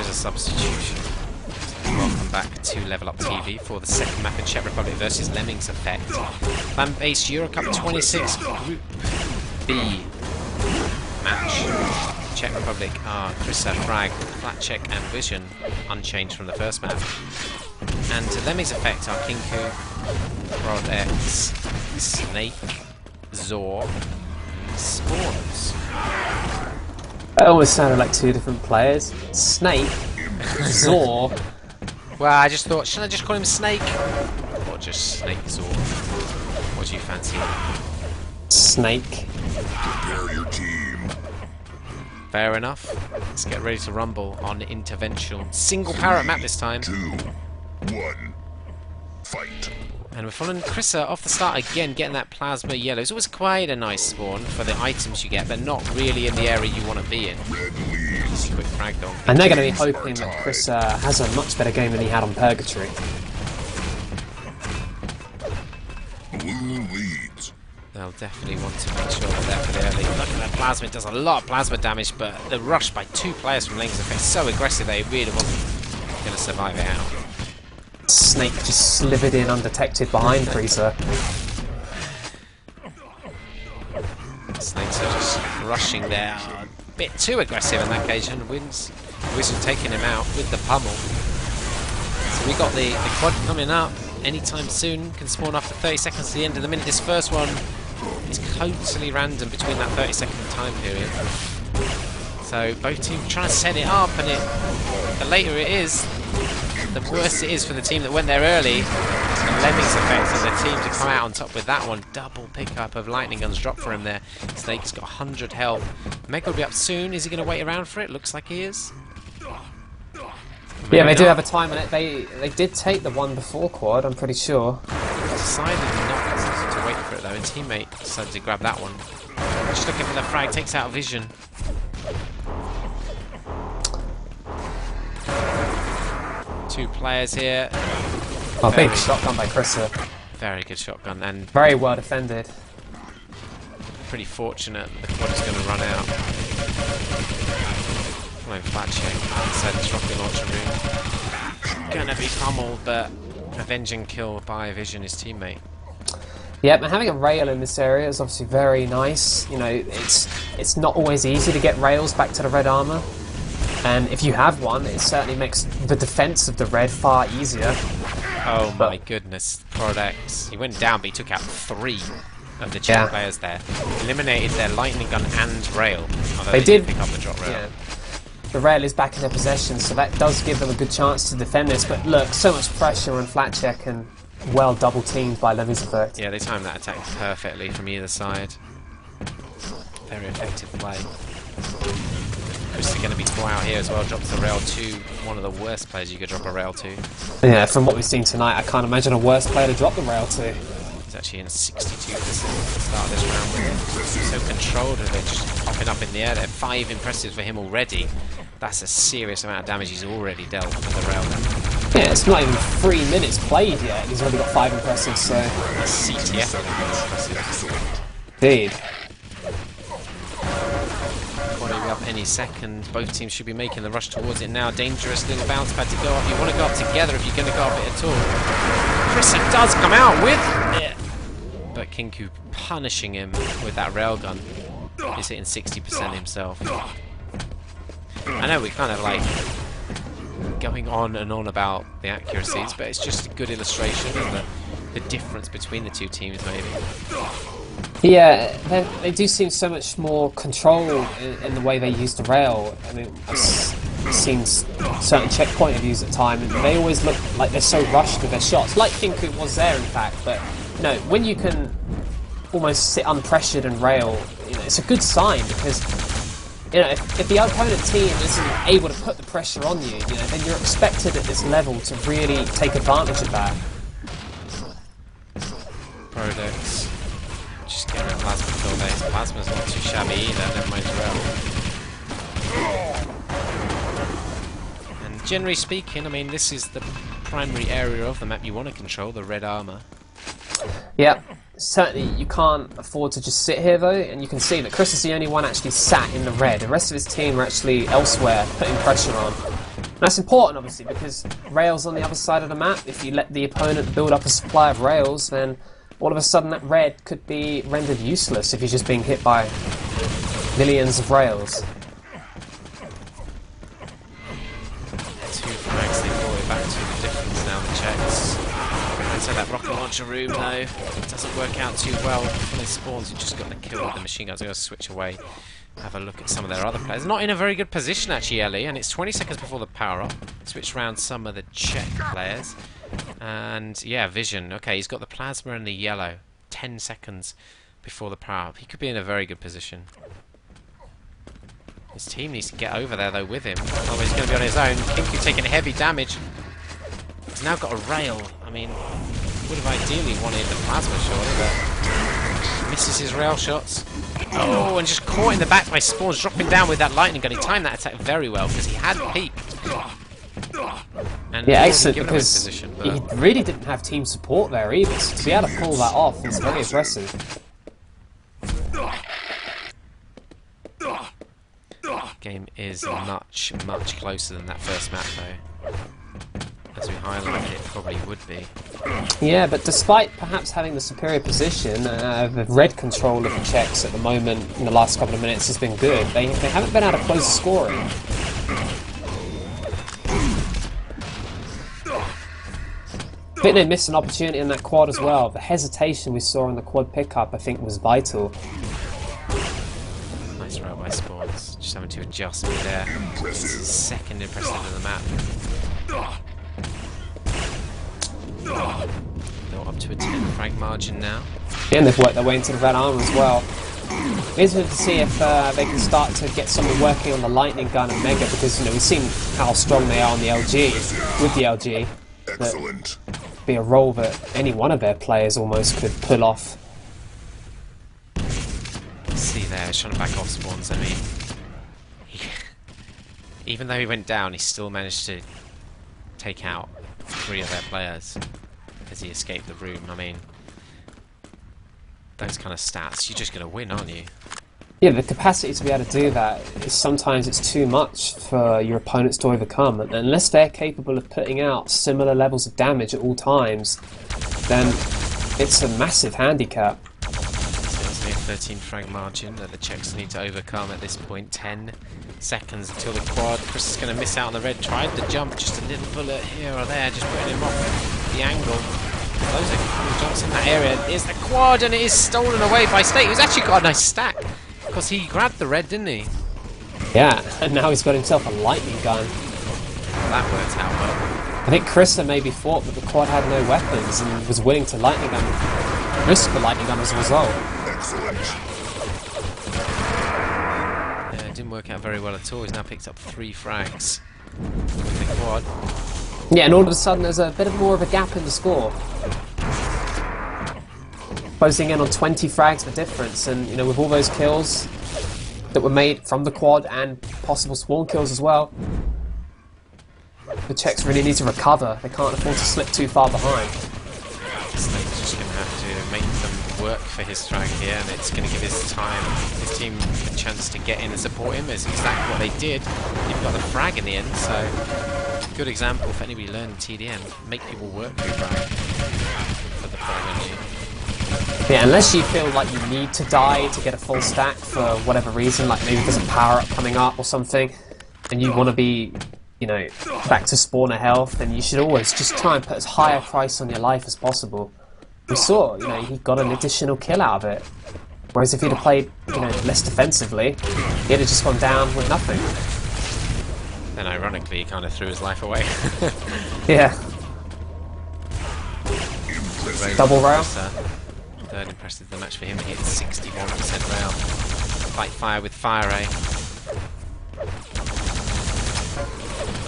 a substitution. Welcome back to Level Up TV for the second map in Czech Republic versus Lemmings Effect. ClanBase EuroCup 26 Group B match. Czech Republic are Krisa, Frag, Flatcheck and Vision, unchanged from the first map. And Lemmings Effect are Kinku, Rodex, Snake, Zor, and Spawns. It almost sounded like two different players. Snake, Zor. Well, I just thought, should I just call him Snake? Or just Snake Zor? What do you fancy? Snake. Prepare your team. Fair enough. Let's get ready to rumble on intervention. Single parrot map this time. 2, 1, fight. And we're following Krisa off the start again, getting that plasma yellow. It's always quite a nice spawn for the items you get, but not really in the area you want to be in. Red leads. Quick frag dog. And they're going to be hoping that Krisa has a much better game than he had on Purgatory. Blue leads. They'll definitely want to make sure they're there for the early. Look at that plasma, it does a lot of plasma damage, but the rush by two players from Lemmings Effect is so aggressive they really wasn't going to survive it out. Snake just slithered in undetected behind Krisa. Snakes are just rushing there, a bit too aggressive on that occasion. Wizard taking him out with the pummel. So we got the quad coming up anytime soon. Can spawn after 30 seconds to the end of the minute. This first one is totally random between that 30-second time period. So both teams trying to set it up, and the later it is, the worse it is for the team that went there early. And Lemmings Effect and the team to come out on top with that one. Double pickup of lightning guns dropped for him there. Snake's got 100 health. Mega will be up soon. Is he going to wait around for it? Looks like he is. Yeah, they do have a time on it. They did take the one before quad, I'm pretty sure. Decided not to wait for it though. His teammate decided to grab that one. Just looking for the frag, takes out Vision. Two players here. Oh, big shotgun by Krisa. Very good shotgun, and Very well defended. pretty fortunate the quad is going to run out. Flying flat check inside this rocket launcher room. Gonna be pummeled, but avenging kill by Vision, his teammate. Yep, and having a rail in this area is obviously very nice. You know, it's not always easy to get rails back to the red armor. And if you have one, it certainly makes the defense of the red far easier. Oh my goodness, Prodex. He went down, but he took out 3 of the Czech players there. Eliminated their lightning gun and rail. They did pick up the drop rail. Yeah. The rail is back in their possession, so that does give them a good chance to defend this. But look, so much pressure on flat check and well double teamed by Lemmings Effect. Yeah, they timed that attack perfectly from either side. Very effective play. Chris is going to be tore out here as well. Drops the rail to one of the worst players you could drop a rail to. Yeah, from what we've seen tonight, I can't imagine a worse player to drop the rail to. He's actually in 62% at the start of this round. So controlled with it, just popping up in the air there. 5 impressives for him already. That's a serious amount of damage he's already dealt with the rail there. Yeah, it's not even 3 minutes played yet. He's already got 5 impressives, so. CTF impressive. Indeed. Up any second. Both teams should be making the rush towards it now. Dangerous little bounce pad to go up. You want to go up together if you're going to go up it at all. Krisa does come out with it, but Kinku punishing him with that railgun. He's hitting 60% himself. I know we kind of like going on and on about the accuracies, but it's just a good illustration of the difference between the two teams, maybe. Yeah, they do seem so much more controlled in the way they use the rail. I mean, I've seen certain checkpoint reviews at time, and they always look like they're so rushed with their shots. Like Kinku was there, in fact, but you know, when you can almost sit unpressured and rail, you know, it's a good sign because you know if the opponent team isn't able to put the pressure on you, you know, then you're expected at this level to really take advantage of that. Prodex. Just getting a plasma kill there. His plasma's not too shabby either, never mind rail. And generally speaking, I mean, this is the primary area of the map you want to control, the red armor. Yep, certainly you can't afford to just sit here though, and you can see that Chris is the only one actually sat in the red. The rest of his team are actually elsewhere, putting pressure on. That's important, obviously, because rails on the other side of the map, if you let the opponent build up a supply of rails, then all of a sudden that red could be rendered useless if you're just being hit by millions of rails. 2 frags, they fall it back to the difference now, the Czechs. And so that rocket launcher room, though, doesn't work out too well. When it spawns, you've just got to kill with the machine guns. They're going to switch away. Have a look at some of their other players. Not in a very good position, actually, Ellie, and it's 20 seconds before the power-up. Switch around some of the Czech players. And, yeah, Vision. Okay, he's got the plasma and the yellow. 10 seconds before the power-up. He could be in a very good position. His team needs to get over there, though, with him. Oh, he's going to be on his own. Kinku taking heavy damage. He's now got a rail. I mean, would have ideally wanted the plasma shot, but misses his rail shots. Oh, and just caught in the back by Spawns, dropping down with that lightning gun. He timed that attack very well because he had peeked. And yeah, excellent, because position, he really didn't have team support there either, so to be able to pull that off is very aggressive. Game is much, much closer than that first map, though. As we highlighted, it probably would be. Yeah, but despite perhaps having the superior position, the red control of the Czechs at the moment in the last couple of minutes has been good. They haven't been able to close the scoring. I think they missed an opportunity in that quad as well. The hesitation we saw in the quad pickup, I think, was vital. Nice route by Spawns, just having to adjust me there. This is second impressive of the map. They're up to a 10 frag margin now. Yeah, and they've worked their way into the red armor as well. It's interesting to see if they can start to get someone working on the lightning gun and Mega, because we've seen how strong they are on the LG. With the LG, Excellent. Be a role that any one of their players almost could pull off. See there, he's trying to back off Spawns. I mean, even though he went down, he still managed to take out 3 of their players as he escaped the room. I mean, those kind of stats, you're just going to win, aren't you? Yeah, the capacity to be able to do that is sometimes it's too much for your opponents to overcome, and unless they're capable of putting out similar levels of damage at all times, then it's a massive handicap. So there's only a 13 frag margin that the Czechs need to overcome at this point. 10 seconds until the quad. Chris is going to miss out on the red. Tried the jump, just a little bullet here or there, just putting him off the angle. Those are jumps in that area. There's the quad, and it is stolen away by State, who's actually got a nice stack. Because he grabbed the red, didn't he? Yeah, and now he's got himself a lightning gun. Well, that worked out well. I think Krista maybe thought that the quad had no weapons and was willing to lightning gun, risk the lightning gun as a result. Excellent. Yeah, it didn't work out very well at all. He's now picked up 3 frags with the quad. Yeah, and all of a sudden there's a bit more of a gap in the score. Closing in on 20 frags the difference, and with all those kills that were made from the quad and possible spawn kills as well, the Czechs really need to recover. They can't afford to slip too far behind. Snake's just going to have to make them work for his frag here, and it's going to give his team a chance to get in and support him. It's exactly what they did. You've got the frag in the end, so good example for anybody learning TDM. Make people work for your frag. For the frag on you. Yeah, unless you feel like you need to die to get a full stack for whatever reason, like maybe there's a power-up coming up or something, and you want to be, back to spawner health, then you should always just try and put as high a price on your life as possible. We saw, he got an additional kill out of it. Whereas if he'd have played, less defensively, he'd have just gone down with nothing. Then ironically, he kind of threw his life away. Yeah. Double rail. Third impressive of the match for him. He hit 61% rail. Fight fire with fire, eh?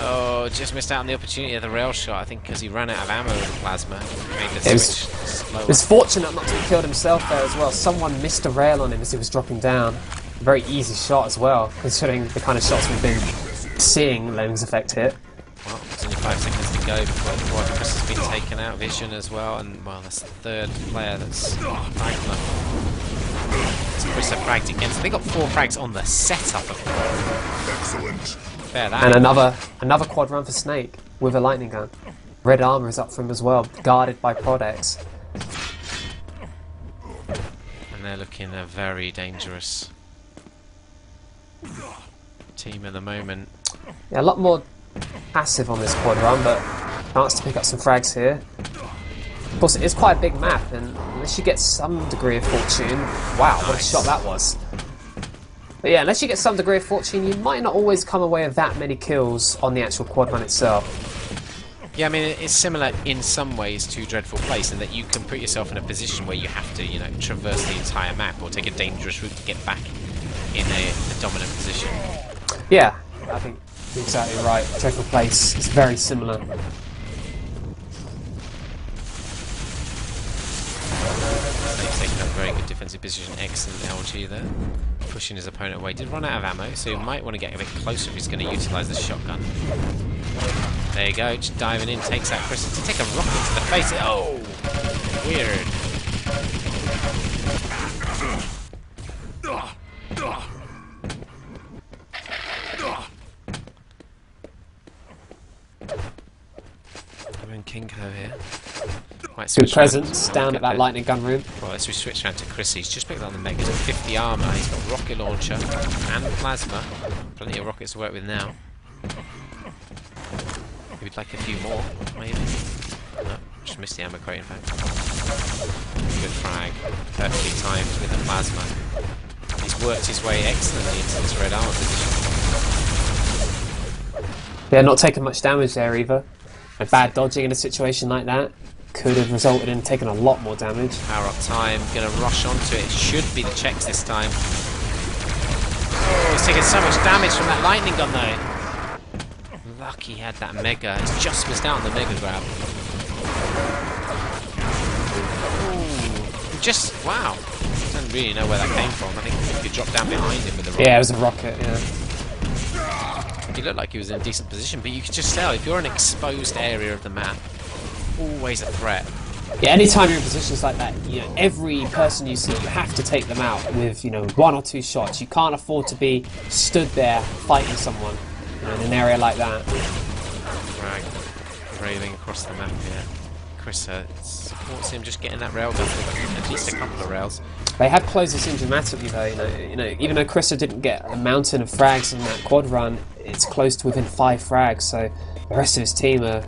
Oh, just missed out on the opportunity of the rail shot, I think, because he ran out of ammo with the plasma. Made the switch slower. It was fortunate not to have killed himself there as well. Someone missed a rail on him as he was dropping down. Very easy shot as well, considering the kind of shots we've been seeing Lemmings Effect hit. Well, there's only 5 seconds to go before the quad. Chris has been taken out. Vision as well, and well, that's the 3rd player that's fragged them. So Chris have fragged again. So they got 4 frags on the setup of the quad. Excellent. Bear that. And another quad run for Snake with a lightning gun. Red armor is up for him as well, guarded by Prodex. And they're looking a very dangerous team at the moment. Yeah, a lot more passive on this quad run, but chance to pick up some frags here. Of course, it is quite a big map, and unless you get some degree of fortune... Wow, what a shot that was. But yeah, unless you get some degree of fortune, you might not always come away with that many kills on the actual quad run itself. Yeah, I mean, it's similar in some ways to Dreadful Place in that you can put yourself in a position where you have to, you know, traverse the entire map or take a dangerous route to get back in a dominant position. Yeah, I think you're exactly right. Dreadful Place is very similar. He's taking a very good defensive position. Excellent LG there. Pushing his opponent away. Did run out of ammo, so he might want to get a bit closer if he's going to utilise the shotgun. There you go, just diving in, takes out Chris to take a rocket to the face. Oh! Weird. We're in Kinko here. Good presence down at that lightning gun room. Right, so we switch around to Chris. He's just picked up the Mega, 50 armour. He's got rocket launcher and plasma. Plenty of rockets to work with now. We'd like a few more, maybe. No, just missed the ammo crate in fact. Good frag. Perfectly timed with the plasma. He's worked his way excellently into this red armor position. Yeah, not taking much damage there either. A bad dodging in a situation like that could have resulted in taking a lot more damage. Power up time, gonna rush onto it. It should be the checks this time. Oh, he's taking so much damage from that lightning gun though. Lucky he had that Mega. He's just missed out on the Mega grab. Ooh, just, wow. I don't really know where that came from. I think he dropped down behind him with the rocket. Yeah, it was a rocket, yeah. He looked like he was in a decent position, but you could just tell, if you're in an exposed area of the map, always a threat. Yeah, anytime you're in positions like that, you know, every person you see, you have to take them out with, you know, 1 or 2 shots. You can't afford to be stood there fighting someone, you know, in an area like that. Frag railing across the map here. Chris supports him, just getting that rail gun, at least a couple of rails. They have closed this in dramatically though, you know, even though Chrissa didn't get a mountain of frags in that quad run, it's close to within 5 frags, so the rest of his team are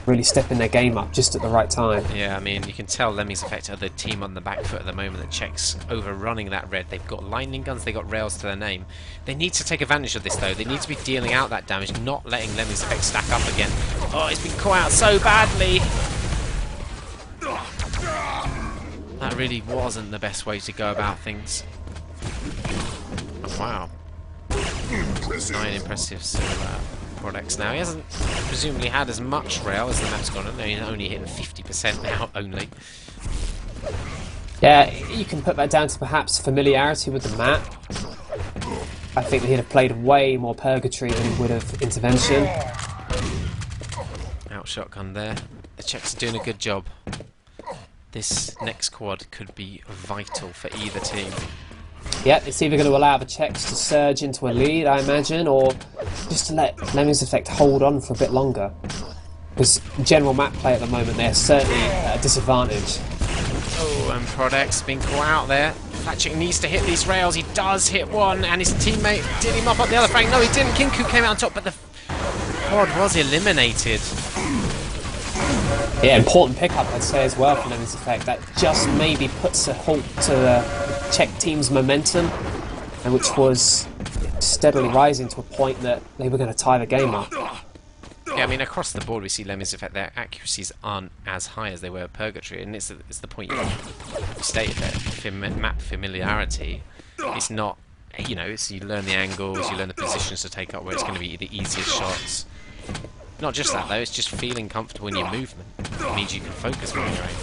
really stepping their game up just at the right time. Yeah, I mean, you can tell Lemmings Effect are the team on the back foot at the moment that checks overrunning that red. They've got lightning guns, they've got rails to their name. They need to take advantage of this though. They need to be dealing out that damage, not letting Lemmings Effect stack up again. Oh, he's been caught out so badly! That really wasn't the best way to go about things. Oh, wow. 9 impressives to Prodex now. He hasn't presumably had as much rail as the map's gone on. He's only hitting 50% now, only. Yeah, you can put that down to perhaps familiarity with the map. I think that he'd have played way more Purgatory than he would have Intervention. Out shotgun there. The Czechs are doing a good job. This next quad could be vital for either team. Yep, it's either going to allow the Czechs to surge into a lead, I imagine, or just to let Lemmings Effect hold on for a bit longer. Because general map play at the moment, they're certainly at a disadvantage. Oh, and Prodex being caught out there. Flatchick needs to hit these rails. He does hit one, and his teammate did he mop up the other flank? No, he didn't. Kinku came out on top, but the quad was eliminated. Yeah, important pickup, I'd say, as well for Lemmings Effect. That just maybe puts a halt to the Czech team's momentum, and which was steadily rising to a point that they were going to tie the game up. Yeah, I mean, across the board we see Lemmings Effect, their accuracies aren't as high as they were at Purgatory, and it's the point you stated there, map familiarity. It's not, you know, it's you learn the angles, you learn the positions to take up where it's going to be the easiest shots. Not just that though, it's just feeling comfortable in your movement. It means you can focus when you're aiming.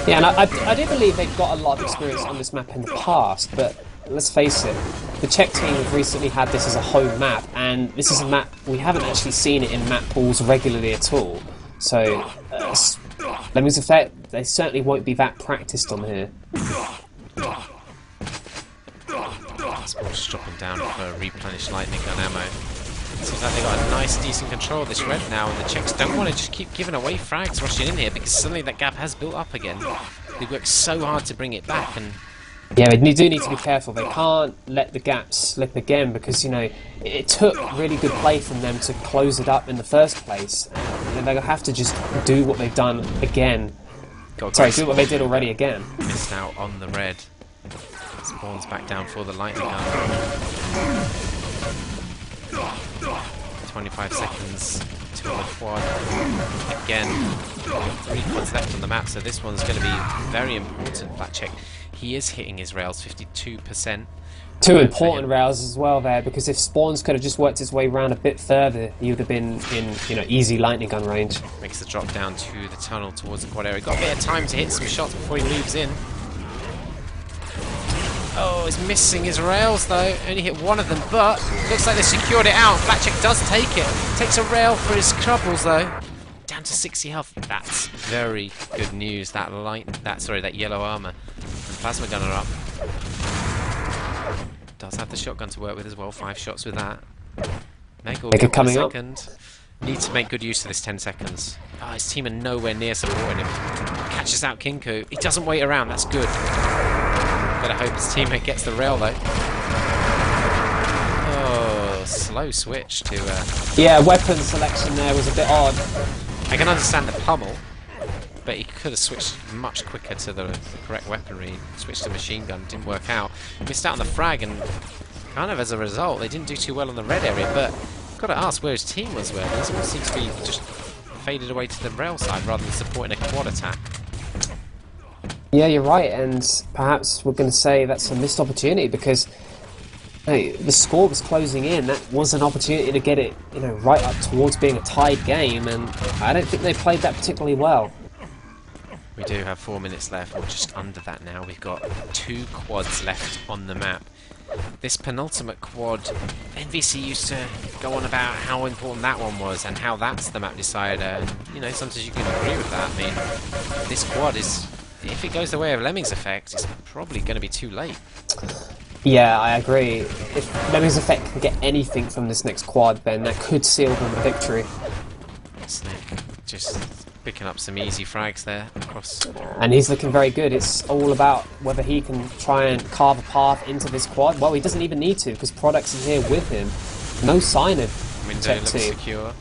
Yeah, and I do believe they've got a lot of experience on this map in the past, but let's face it, the Czech team have recently had this as a home map, and this is a map, we haven't actually seen it in map pools regularly at all. So, Lemmings Effect, they certainly won't be that practiced on here. Just dropping down for replenished lightning gun ammo. So Seems like they got a nice, decent control of this red now, and the Czechs don't want to just keep giving away frags rushing in here because suddenly that gap has built up again. They worked so hard to bring it back, and yeah, they do need to be careful. They can't let the gap slip again because, you know, it took really good play from them to close it up in the first place. And they'll have to just do what they've done again. Sorry, do what they did already again. Missed out on the red. Spawns back down for the lightning gun. 25 seconds till the quad. Again, 3 quads left on the map, so this one's going to be very important. Black Czech, he is hitting his rails 52%. Two important rails as well there, because if Spawns could have just worked his way around a bit further, he would have been in, you know, easy lightning gun range. Makes the drop down to the tunnel towards the quad area. Got a bit of time to hit some shots before he moves in. Oh, he's missing his rails though. Only hit one of them, but looks like they secured it out. Black Czech does take it. Takes a rail for his troubles though. Down to 60 health. That's very good news. That yellow armor. And plasma gunner up. Does have the shotgun to work with as well. 5 shots with that. Mega coming up. Need to make good use of this 10 seconds. Oh, his team are nowhere near supporting him. Catches out Kinku. He doesn't wait around. That's good. Better hope his teammate gets the rail though. Oh, slow switch to... Yeah, weapon selection there was a bit odd. I can understand the pummel, but he could have switched much quicker to the correct weaponry. Switched to machine gun, didn't work out. Missed out on the frag, and kind of as a result, they didn't do too well on the red area, but got to ask where his team was where. These all seem to be just faded away to the rail side rather than supporting a quad attack. Yeah, you're right, and perhaps we're going to say that's a missed opportunity because hey, the score was closing in. That was an opportunity to get it, you know, right up towards being a tied game, and I don't think they played that particularly well. We do have 4 minutes left, or just under that now. We've got 2 quads left on the map. This penultimate quad, NVC used to go on about how important that one was and how that's the map decider, and you know, sometimes you can agree with that. I mean, this quad is, if it goes the way of Lemmings effect, it's probably going to be too late. Yeah, I agree. If Lemmings effect can get anything from this next quad, then that could seal them a victory. Snake just picking up some easy frags there across. And he's looking very good. It's all about whether he can try and carve a path into this quad. Well, he doesn't even need to because Products is here with him. No sign of Window looks secure.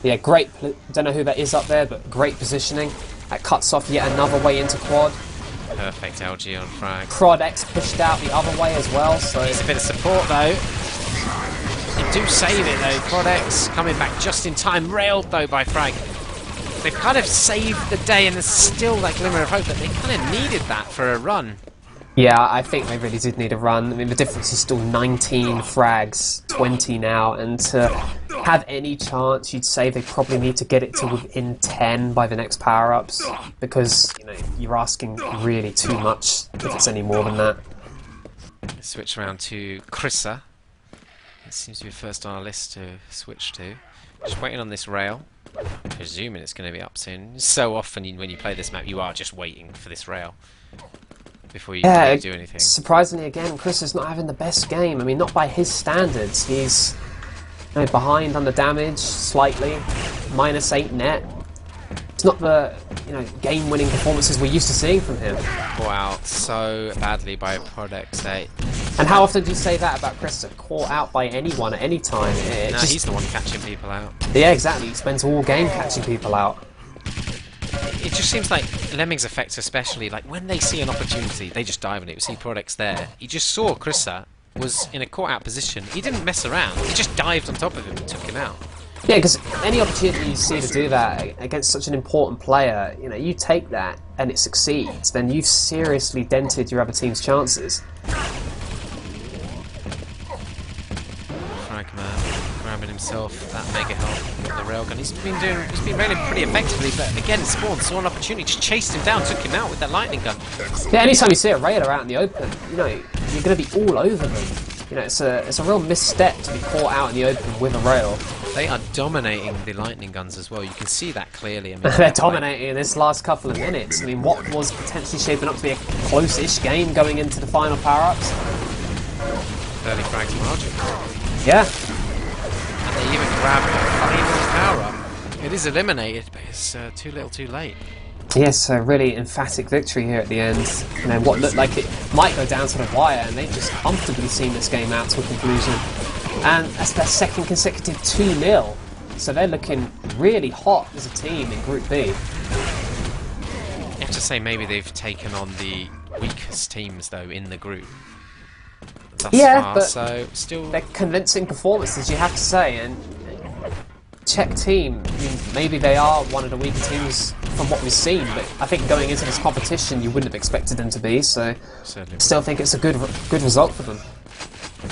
Yeah, great. Don't know who that is up there, but great positioning. That cuts off yet another way into quad. Perfect LG on frag. Prodex pushed out the other way as well, so... Needs a bit of support though. They do save it though. Prodex coming back just in time. Railed though by frag. They've kind of saved the day, and there's still that glimmer of hope that they kind of needed that for a run. Yeah, I think they really did need a run. I mean, the difference is still 19 frags, 20 now, and to have any chance, you'd say they probably need to get it to within 10 by the next power-ups, because, you know, you're asking really too much if it's any more than that. Switch around to Krissa. It seems to be first on our list to switch to. Just waiting on this rail. Presuming it's going to be up soon. So often when you play this map, you are just waiting for this rail before you can do anything. Surprisingly, again, Chris is not having the best game. I mean, not by his standards. He's behind on the damage slightly, -8 net. It's not the game-winning performances we're used to seeing from him. Caught out so badly by Prodex. And how often do you say that about Chris? Caught out by anyone at any time? No, he's the one catching people out. Yeah, exactly. He spends all game catching people out. It just seems like Lemmings effects, especially, like when they see an opportunity, they just dive on it. We see Prodex there. He just saw Krissa was in a caught out position. He didn't mess around. He just dived on top of him and took him out. Yeah, because any opportunity you see to do that against such an important player, you know, you take that and it succeeds, then you've seriously dented your other team's chances. Fragman grabbing himself that mega help with the railgun. He's been railing pretty effectively, but again, Spawn saw an opportunity, just chased him down, took him out with that lightning gun. Yeah, anytime you see a raider out in the open, you know, you're going to be all over them. You know, it's a real misstep to be caught out in the open with a rail. They are dominating the lightning guns as well. You can see that clearly. I mean, they're dominating in this last couple of minutes. I mean, what was potentially shaping up to be a close-ish game going into the final power-ups? Early frags margin. Yeah. And grab the final power up. It is eliminated, but it's too little too late. Yes, a really emphatic victory here at the end. And then what looked like it might go down to the wire, and they've just comfortably seen this game out to a conclusion. And that's their second consecutive 2-0. So they're looking really hot as a team in Group B. You have to say maybe they've taken on the weakest teams though in the group thus far, but so still they're convincing performances, you have to say. And Czech team, I mean, maybe they are one of the weaker teams from what we've seen, but I think going into this competition you wouldn't have expected them to be, so certainly. still think it's a good result for them.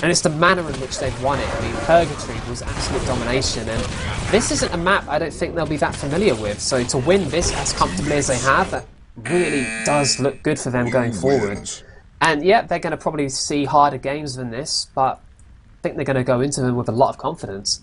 And it's the manner in which they've won it. I mean, Purgatory was absolute domination, and this isn't a map I don't think they'll be that familiar with, so to win this as comfortably as they have, that really does look good for them going forward. And yeah, they're going to probably see harder games than this, but I think they're going to go into them with a lot of confidence.